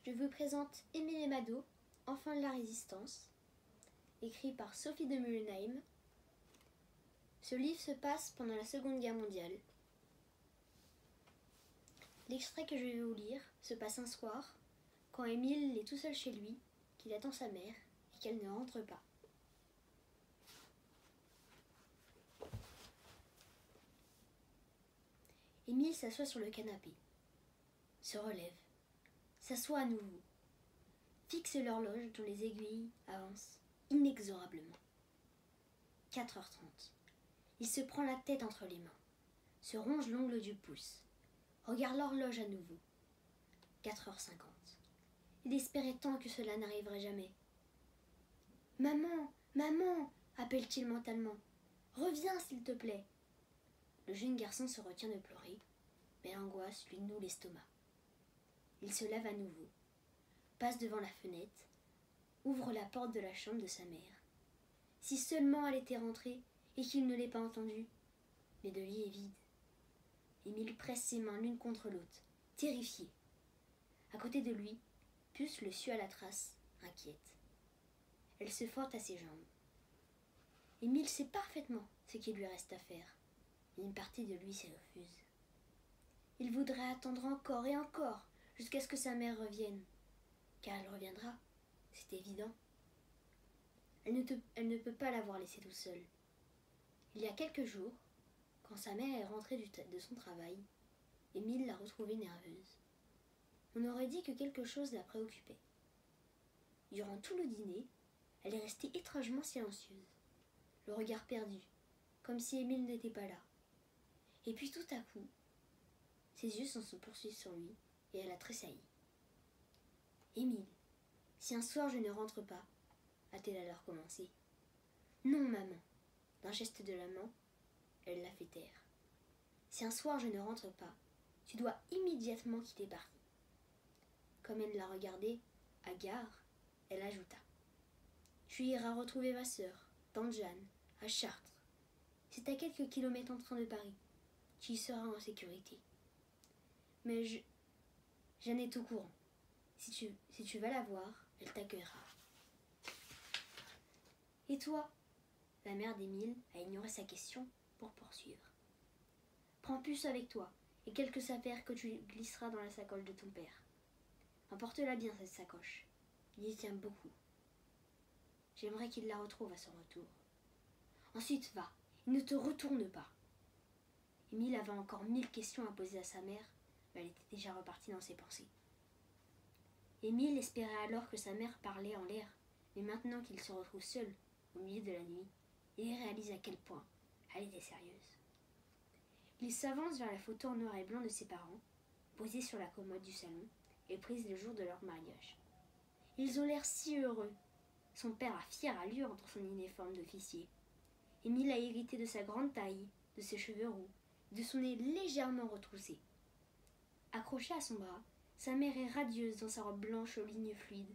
Je vous présente Émile et Mado, Enfants de la Résistance, écrit par Sophie de Mullenheim. Ce livre se passe pendant la Seconde Guerre mondiale. L'extrait que je vais vous lire se passe un soir, quand Émile est tout seul chez lui, qu'il attend sa mère et qu'elle ne rentre pas. Émile s'assoit sur le canapé, se relève, s'assoit à nouveau, fixe l'horloge dont les aiguilles avancent inexorablement. 4h30. Il se prend la tête entre les mains, se ronge l'ongle du pouce, regarde l'horloge à nouveau. 4h50. Il espérait tant que cela n'arriverait jamais. « Maman, maman !» appelle-t-il mentalement. « Reviens, s'il te plaît !» Le jeune garçon se retient de pleurer, mais l'angoisse lui noue l'estomac. Il se lève à nouveau, passe devant la fenêtre, ouvre la porte de la chambre de sa mère. Si seulement elle était rentrée et qu'il ne l'ait pas entendue. Mais le lit est vide. Émile presse ses mains l'une contre l'autre, terrifié. À côté de lui, Puce le suit à la trace, inquiète. Elle se frotte à ses jambes. Émile sait parfaitement ce qu'il lui reste à faire, mais une partie de lui s'y refuse. Il voudrait attendre encore et encore jusqu'à ce que sa mère revienne, car elle reviendra, c'est évident. Elle ne peut pas l'avoir laissé tout seul. Il y a quelques jours, quand sa mère est rentrée de son travail, Émile l'a retrouvée nerveuse. On aurait dit que quelque chose la préoccupait. Durant tout le dîner, elle est restée étrangement silencieuse, le regard perdu, comme si Émile n'était pas là. Et puis tout à coup, ses yeux se sont poursuivis sur lui et elle a tressailli. « Émile, si un soir je ne rentre pas, a-t-elle alors commencé. « Non, maman. » D'un geste de la main, elle l'a fait taire. « Si un soir je ne rentre pas, tu dois immédiatement quitter Paris. » Comme elle l'a regardé, hagard, elle ajouta. « Tu iras retrouver ma sœur, tante Jeanne, à Chartres. C'est à quelques kilomètres en train de Paris. Tu y seras en sécurité. Mais Jeanne est au courant. Si tu vas la voir, elle t'accueillera. » « Et toi ?» La mère d'Émile a ignoré sa question pour poursuivre. « Prends Puce avec toi et quelques affaires que tu glisseras dans la sacoche de ton père. Emporte-la bien, cette sacoche. Il y tient beaucoup. J'aimerais qu'il la retrouve à son retour. Ensuite, va, et ne te retourne pas. » Émile avait encore 1000 questions à poser à sa mère, mais elle était déjà repartie dans ses pensées. Émile espérait alors que sa mère parlait en l'air, mais maintenant qu'il se retrouve seul, au milieu de la nuit, il réalise à quel point elle était sérieuse. Il s'avance vers la photo en noir et blanc de ses parents, posée sur la commode du salon et prise le jour de leur mariage. Ils ont l'air si heureux. Son père a fière allure dans son uniforme d'officier. Émile a hérité de sa grande taille, de ses cheveux roux, de son nez légèrement retroussé. Accrochée à son bras, sa mère est radieuse dans sa robe blanche aux lignes fluides,